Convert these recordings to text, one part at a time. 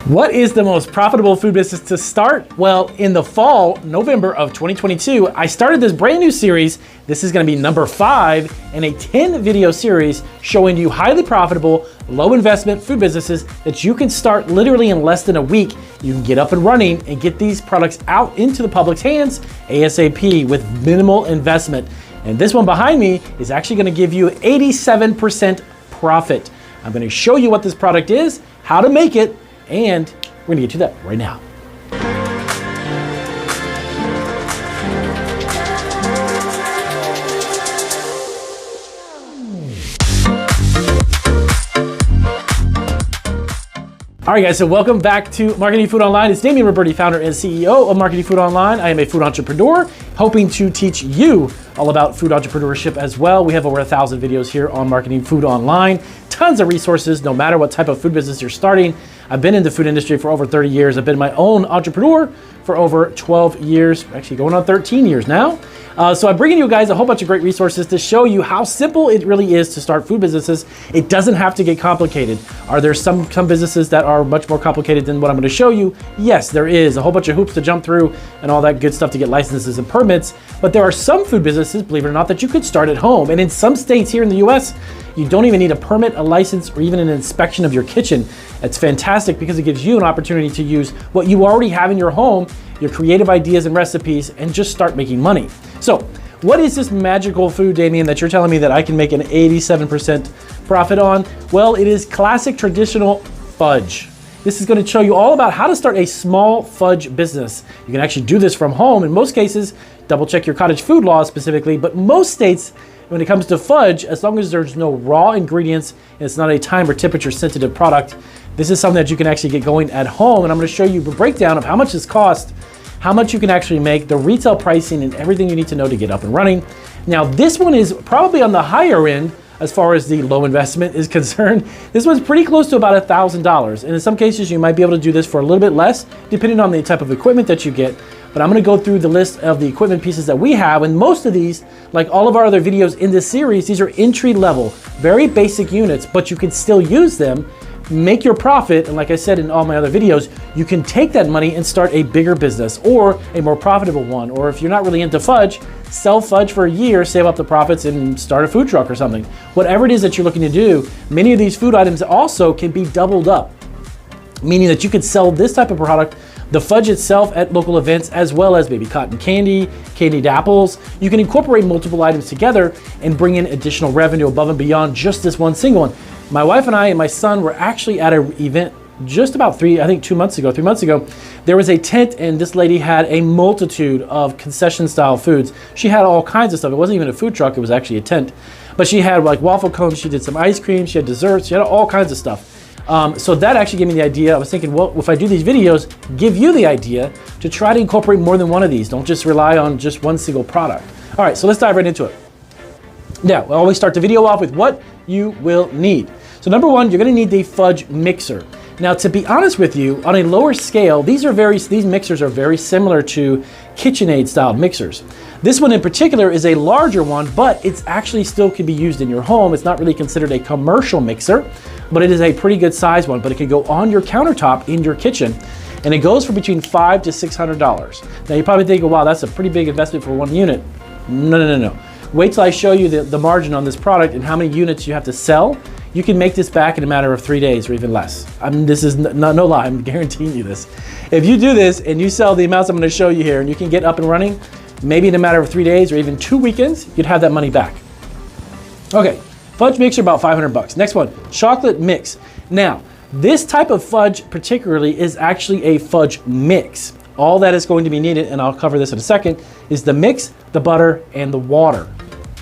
What is the most profitable food business to start? Well, in the fall, November of 2022, I started this brand new series. This is gonna be number 5 in a 10 video series showing you highly profitable, low investment food businesses that you can start literally in less than a week. You can get up and running and get these products out into the public's hands ASAP with minimal investment. And this one behind me is actually gonna give you 87% profit. I'm gonna show you what this product is, how to make it, and we're gonna get to that right now. All right, guys, so welcome back to Marketing Food Online. It's Damian Roberti, founder and CEO of Marketing Food Online. I am a food entrepreneur, hoping to teach you all about food entrepreneurship as well. We have over 1,000 videos here on Marketing Food Online. Tons of resources, no matter what type of food business you're starting. I've been in the food industry for over 30 years. I've been my own entrepreneur for over 12 years, actually going on 13 years now. So I'm bringing you guys a whole bunch of great resources to show you how simple it really is to start food businesses. It doesn't have to get complicated. Are there some businesses that are much more complicated than what I'm gonna show you? Yes, there is a whole bunch of hoops to jump through and all that good stuff to get licenses and permits. But there are some food businesses, believe it or not, that you could start at home. And in some states here in the US, you don't even need a permit, a license, or even an inspection of your kitchen. It's fantastic because it gives you an opportunity to use what you already have in your home, your creative ideas and recipes, and just start making money. So what is this magical food, Damian, that you're telling me that I can make an 87% profit on? Well, it is classic traditional fudge. This is going to show you all about how to start a small fudge business. You can actually do this from home. In most cases, double check your cottage food laws specifically, but most states, when it comes to fudge, as long as there's no raw ingredients and it's not a time or temperature sensitive product, this is something that you can actually get going at home. And I'm going to show you a breakdown of how much this costs, how much you can actually make, the retail pricing, and everything you need to know to get up and running. Now, this one is probably on the higher end as far as the low investment is concerned. This one's pretty close to about $1,000. And in some cases, you might be able to do this for a little bit less, depending on the type of equipment that you get. But I'm gonna go through the list of the equipment pieces that we have. And most of these, like all of our other videos in this series, these are entry level, very basic units, but you can still use them, make your profit. And like I said in all my other videos, you can take that money and start a bigger business or a more profitable one. Or if you're not really into fudge, sell fudge for a year, save up the profits, and start a food truck or something. Whatever it is that you're looking to do, many of these food items also can be doubled up, meaning that you could sell this type of product, the fudge itself, at local events, as well as maybe cotton candy, candied apples. You can incorporate multiple items together and bring in additional revenue above and beyond just this one single one. My wife and I and my son were actually at an event just about 3 months ago. There was a tent and this lady had a multitude of concession style foods. She had all kinds of stuff. It wasn't even a food truck, it was actually a tent. But she had like waffle cones, she did some ice cream, she had desserts, she had all kinds of stuff. So that actually gave me the idea. I was thinking, well, if I do these videos, give you the idea to try to incorporate more than one of these. Don't just rely on just one single product. All right, so let's dive right into it. Now, we always start the video off with what you will need. So number one, you're gonna need the fudge mixer. Now, to be honest with you, on a lower scale, these mixers are very similar to KitchenAid style mixers. This one in particular is a larger one, but it's actually still can be used in your home. It's not really considered a commercial mixer, but it is a pretty good size one, but it can go on your countertop in your kitchen. And it goes for between $500 to $600. Now you probably think, wow, that's a pretty big investment for one unit. No. Wait till I show you the margin on this product and how many units you have to sell. You can make this back in a matter of 3 days or even less. I mean, this is no lie, I'm guaranteeing you this. If you do this and you sell the amounts I'm gonna show you here and you can get up and running, maybe in a matter of 3 days or even 2 weekends, you'd have that money back. Okay, fudge mixer, about $500. Next one, chocolate mix. Now, this type of fudge particularly is actually a fudge mix. All that is going to be needed, and I'll cover this in a second, is the mix, the butter, and the water.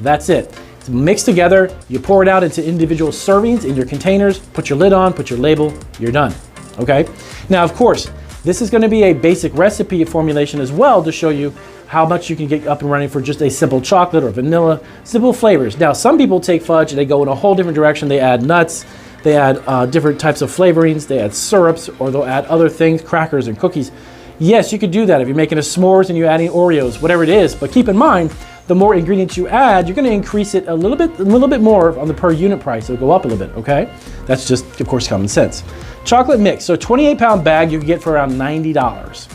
That's it. It's mixed together, you pour it out into individual servings in your containers, put your lid on, put your label, you're done, okay? Now, of course, this is gonna be a basic recipe formulation as well to show you how much you can get up and running for just a simple chocolate or vanilla, simple flavors. Now, some people take fudge and they go in a whole different direction. They add nuts, they add different types of flavorings, they add syrups, or they'll add other things, crackers and cookies. Yes, you could do that if you're making a s'mores and you're adding Oreos, whatever it is, but keep in mind, the more ingredients you add, you're gonna increase it a little bit more on the per unit price. It'll go up a little bit, okay? That's just, of course, common sense. Chocolate mix, so 28-pound bag you can get for around $90.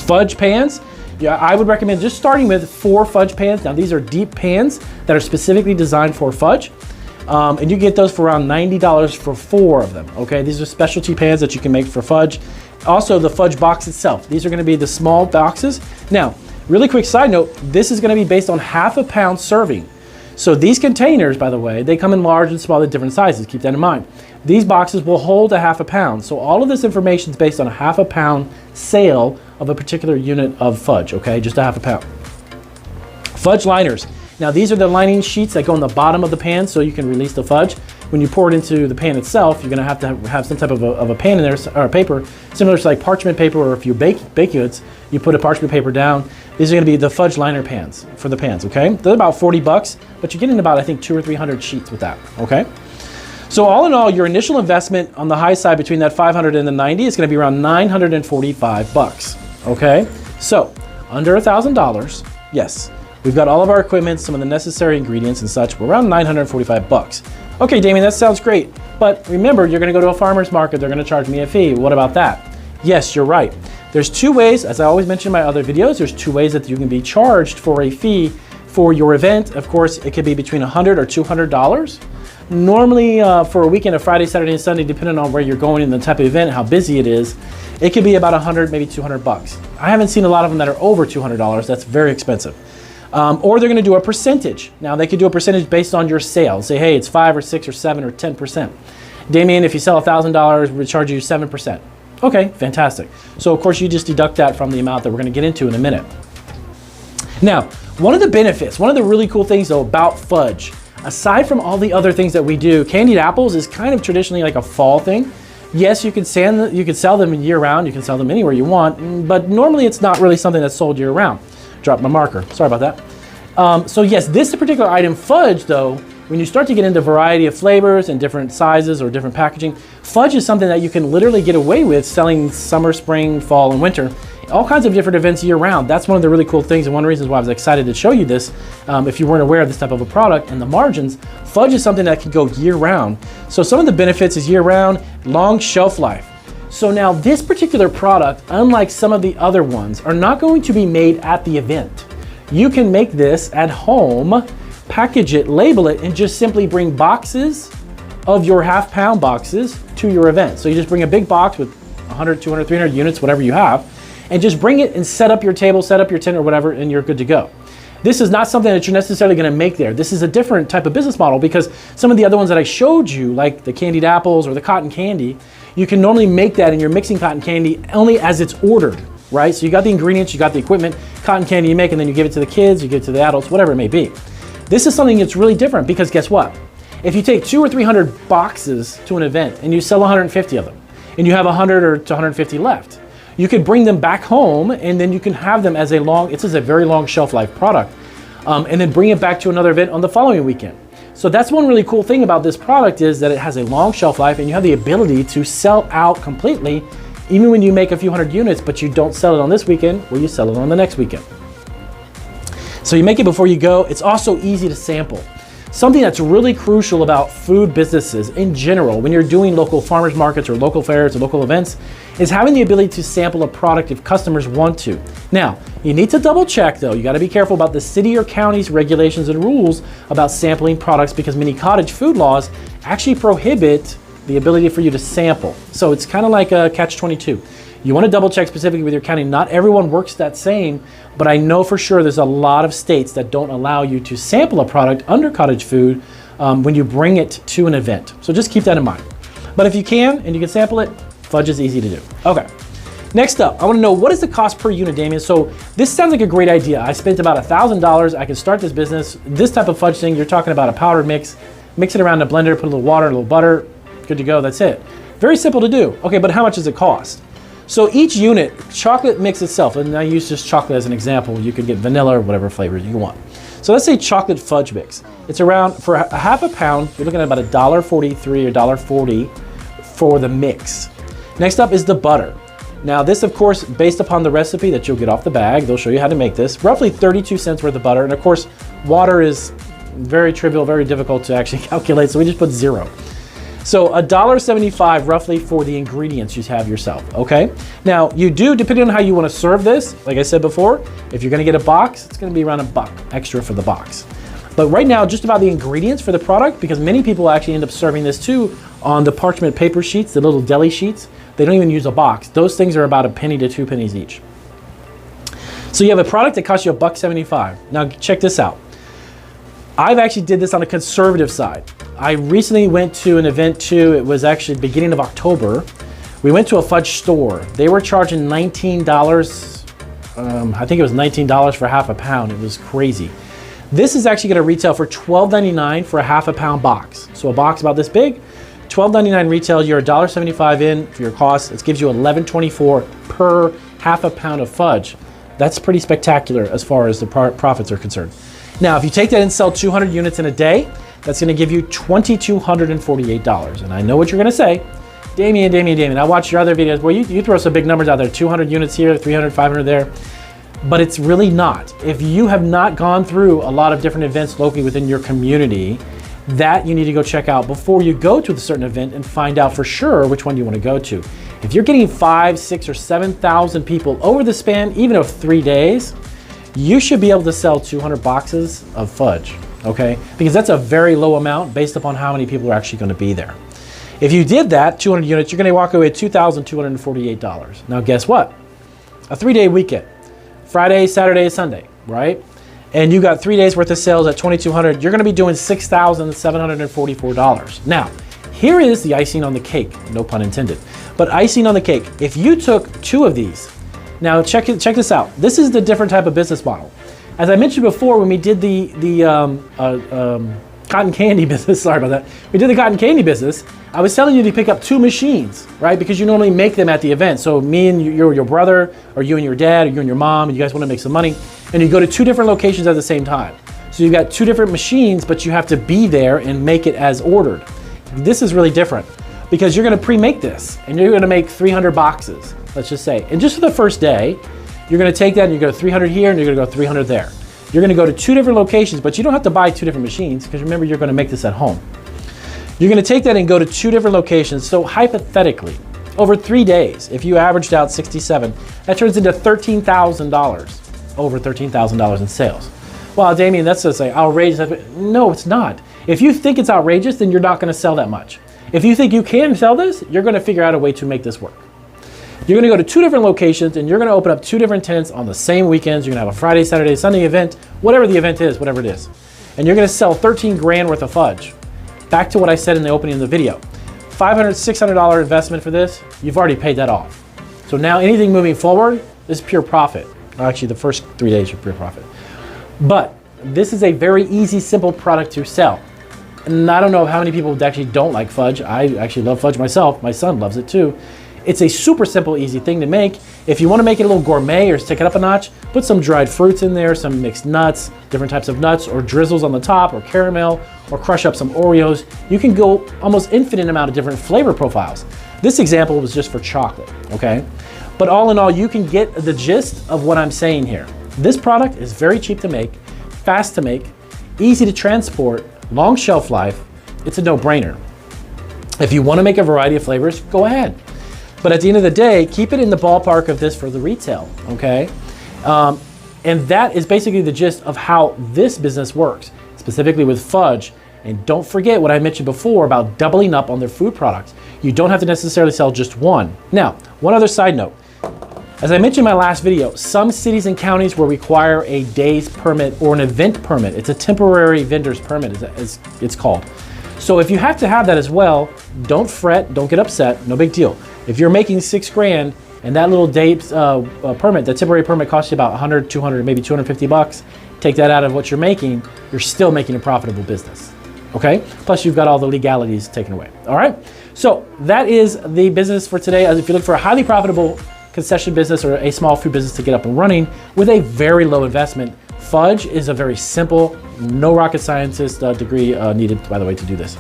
Fudge pans, yeah, I would recommend just starting with 4 fudge pans. Now these are deep pans that are specifically designed for fudge. And you get those for around $90 for 4 of them, okay? These are specialty pans that you can make for fudge. Also the fudge box itself. These are gonna be the small boxes. Now, really quick side note, this is gonna be based on half a pound serving. So these containers, by the way, they come in large and small at different sizes, keep that in mind. These boxes will hold a half a pound. So all of this information is based on a half a pound sale of a particular unit of fudge, okay? Just a half a pound. Fudge liners. Now these are the lining sheets that go on the bottom of the pan so you can release the fudge. When you pour it into the pan itself, you're gonna have to have some type of a pan in there, or paper, similar to like parchment paper, or if you bake goods, you put a parchment paper down. These are gonna be the fudge liner pans, for the pans, okay? They're about 40 bucks, but you're getting about, I think, 200 or 300 sheets with that, okay? So all in all, your initial investment on the high side between that 500 and the 90 is gonna be around 945 bucks, okay? So, under $1,000, yes. We've got all of our equipment, some of the necessary ingredients and such. We're around 945 bucks. Okay, Damien, that sounds great. But remember, you're gonna go to a farmer's market, they're gonna charge me a fee. What about that? Yes, you're right. There's 2 ways, as I always mention in my other videos, there's 2 ways that you can be charged for a fee for your event. Of course, it could be between $100 or $200. Normally, for a weekend, a Friday, Saturday, and Sunday, depending on where you're going and the type of event, how busy it is, it could be about 100, maybe 200 bucks. I haven't seen a lot of them that are over $200. That's very expensive. Or they're gonna do a percentage. Now they could do a percentage based on your sales. Say, hey, it's 5 or 6 or 7 or 10%. Damien, if you sell $1,000, we charge you 7%. Okay, fantastic. So of course you just deduct that from the amount that we're gonna get into in a minute. Now, one of the benefits, one of the really cool things though about fudge, aside from all the other things that we do, candied apples is kind of traditionally like a fall thing. Yes, you can sell them year round, you can sell them anywhere you want, but normally it's not really something that's sold year round. Dropped my marker, sorry about that. So yes, this particular item, fudge though, when you start to get into a variety of flavors and different sizes or different packaging, fudge is something that you can literally get away with selling summer, spring, fall, and winter. All kinds of different events year round. That's one of the really cool things and one of the reasons why I was excited to show you this. If you weren't aware of this type of a product and the margins, fudge is something that can go year round. So some of the benefits is year round, long shelf life. So now this particular product, unlike some of the other ones, are not going to be made at the event. You can make this at home, package it, label it, and just simply bring boxes of your half-pound boxes to your event. So you just bring a big box with 100, 200, 300 units, whatever you have, and just bring it and set up your table, set up your tent or whatever, and you're good to go. This is not something that you're necessarily gonna make there. This is a different type of business model because some of the other ones that I showed you, like the candied apples or the cotton candy, you can normally make that and you're mixing cotton candy only as it's ordered, right? So you got the ingredients, you got the equipment, cotton candy you make, and then you give it to the kids, you give it to the adults, whatever it may be. This is something that's really different because guess what? If you take 200 or 300 boxes to an event and you sell 150 of them, and you have 100 or to 150 left, you could bring them back home and then you can have them as it's a very long shelf life product, and then bring it back to another event on the following weekend. So that's one really cool thing about this product is that it has a long shelf life and you have the ability to sell out completely even when you make a few hundred units, but you don't sell it on this weekend, or you sell it on the next weekend. So you make it before you go. It's also easy to sample. Something that's really crucial about food businesses in general, when you're doing local farmers markets or local fairs or local events, is having the ability to sample a product if customers want to. Now, you need to double check though. You gotta be careful about the city or county's regulations and rules about sampling products because many cottage food laws actually prohibit the ability for you to sample. So it's kind of like a catch-22. You want to double check specifically with your county. Not everyone works that same, but I know for sure there's a lot of states that don't allow you to sample a product under cottage food when you bring it to an event. So just keep that in mind. But if you can, and you can sample it, fudge is easy to do. Okay, next up, I want to know what is the cost per unit, Damien? So this sounds like a great idea. I spent about $1,000. I can start this business. This type of fudge thing, you're talking about a powdered mix, mix it around in a blender, put a little water, a little butter, good to go, that's it. Very simple to do. Okay, but how much does it cost? So each unit, chocolate mix itself, and I use just chocolate as an example, you could get vanilla or whatever flavor you want. So let's say chocolate fudge mix. It's around, for a half a pound, you're looking at about $1.43 or $1.40 for the mix. Next up is the butter. Now this, of course, based upon the recipe that you'll get off the bag, they'll show you how to make this, roughly 32 cents worth of butter. And of course, water is very trivial, very difficult to actually calculate, so we just put 0. So $1.75 roughly for the ingredients you have yourself, okay? Now you do, depending on how you want to serve this, like I said before, if you're gonna get a box, it's gonna be around $1 extra for the box. But right now, just about the ingredients for the product, because many people actually end up serving this too on the parchment paper sheets, the little deli sheets. They don't even use a box. Those things are about $0.01 to 2 pennies each. So you have a product that costs you $1.75. Now check this out. I've actually did this on a conservative side. I recently went to an event too. It was actually beginning of October. We went to a fudge store. They were charging $19. I think it was $19 for half a pound. It was crazy. This is actually going to retail for $12.99 for a half a pound box. So a box about this big, $12.99 retail. You're $1.75 in for your cost. It gives you $11.24 per half a pound of fudge. That's pretty spectacular as far as the profits are concerned. Now, if you take that and sell 200 units in a day, that's going to give you $2,248. And I know what you're going to say, Damien, I watched your other videos. Well, you throw some big numbers out there, 200 units here, 300, 500 there. But it's really not. If you have not gone through a lot of different events locally within your community, that you need to go check out before you go to the certain event and find out for sure which one you want to go to. If you're getting 5, 6, or 7,000 people over the span, even of 3 days, you should be able to sell 200 boxes of fudge, okay? Because that's a very low amount based upon how many people are actually going to be there. If you did that, 200 units, you're going to walk away with $2,248. Now guess what? A 3-day weekend. Friday, Saturday, Sunday, right? And you got 3 days worth of sales at $2,200, you're gonna be doing $6,744. Now, here is the icing on the cake, no pun intended, but icing on the cake. If you took 2 of these, now check this out. This is the different type of business model. As I mentioned before, when we did the cotton candy business, sorry about that. We did the cotton candy business. I was telling you to pick up 2 machines, right? Because you normally make them at the event. So me and your brother, or you and your dad, or you and your mom, and you guys want to make some money, and you go to 2 different locations at the same time. So you've got 2 different machines, but you have to be there and make it as ordered. This is really different because you're going to pre-make this, and you're going to make 300 boxes, let's just say. And just for the first day, you're going to take that and you go 300 here, and you're going to go 300 there. You're going to go to 2 different locations, but you don't have to buy 2 different machines because remember, you're going to make this at home. You're going to take that and go to 2 different locations. So hypothetically, over 3 days, if you averaged out 67, that turns into $13,000, over $13,000 in sales. Well, Damien, that's just like outrageous. No, it's not. If you think it's outrageous, then you're not going to sell that much. If you think you can sell this, you're going to figure out a way to make this work. You're going to go to 2 different locations, and you're going to open up 2 different tents on the same weekends. You're going to have a Friday, Saturday, Sunday event, whatever the event is, whatever it is. And you're going to sell 13 grand worth of fudge. Back to what I said in the opening of the video. $500, $600 investment for this, you've already paid that off. So now anything moving forward is pure profit. Actually, the first 3 days are pure profit. But this is a very easy, simple product to sell. And I don't know how many people actually don't like fudge. I actually love fudge myself. My son loves it too. It's a super simple, easy thing to make. If you want to make it a little gourmet or stick it up a notch, put some dried fruits in there, some mixed nuts, different types of nuts, or drizzles on the top, or caramel, or crush up some Oreos. You can go almost infinite amount of different flavor profiles. This example was just for chocolate, okay? But all in all, you can get the gist of what I'm saying here. This product is very cheap to make, fast to make, easy to transport, long shelf life. It's a no-brainer. If you want to make a variety of flavors, go ahead. But at the end of the day, keep it in the ballpark of this for the retail, okay? And that is basically the gist of how this business works, specifically with fudge. And don't forget what I mentioned before about doubling up on their food products. You don't have to necessarily sell just one. Now, one other side note. As I mentioned in my last video, some cities and counties will require a day's permit or an event permit. It's a temporary vendor's permit, as it's called. So if you have to have that as well, don't fret, don't get upset, no big deal. If you're making 6 grand and that little day permit, the temporary permit costs you about 100, 200, maybe 250 bucks, take that out of what you're making, you're still making a profitable business, okay? Plus you've got all the legalities taken away, all right? So that is the business for today. If you look for a highly profitable concession business or a small food business to get up and running with a very low investment, Fudge is a very simple, no rocket scientist degree needed, by the way, to do this.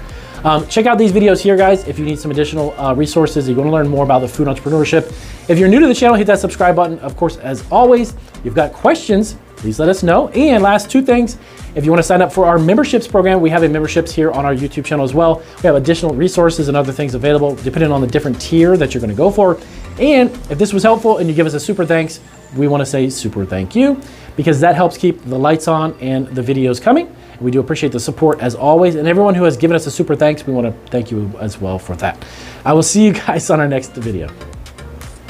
Check out these videos here, guys, if you need some additional resources, you want to learn more about the food entrepreneurship. If you're new to the channel, hit that subscribe button. Of course, as always, if you've got questions, please let us know. And last two things, if you want to sign up for our memberships program, we have a memberships here on our YouTube channel as well. We have additional resources and other things available depending on the different tier that you're going to go for. And if this was helpful and you give us a super thanks, we want to say super thank you, because that helps keep the lights on and the videos coming. And we do appreciate the support as always. And everyone who has given us a super thanks, we want to thank you as well for that. I will see you guys on our next video.